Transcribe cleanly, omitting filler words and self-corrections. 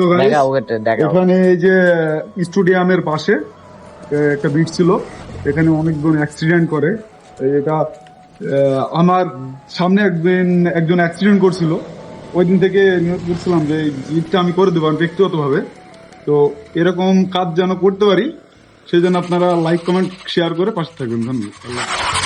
তো guys, এখানে এই যে স্টেডিয়ামের পাশে একটা বিচ ছিল, এখানে অনেকজন অ্যাক্সিডেন্ট করে। এটা আমার সামনে একজন অ্যাক্সিডেন্ট করছিল, ওই দিন থেকে নিয়োগ করছিলাম যে এই জিতটা আমি করে দেবো ব্যক্তিগত ভাবে। তো এরকম কাজ যেন করতে পারি, সেই জন্য আপনারা লাইক কমেন্ট শেয়ার করে পাশে থাকবেন। ধন্যবাদ।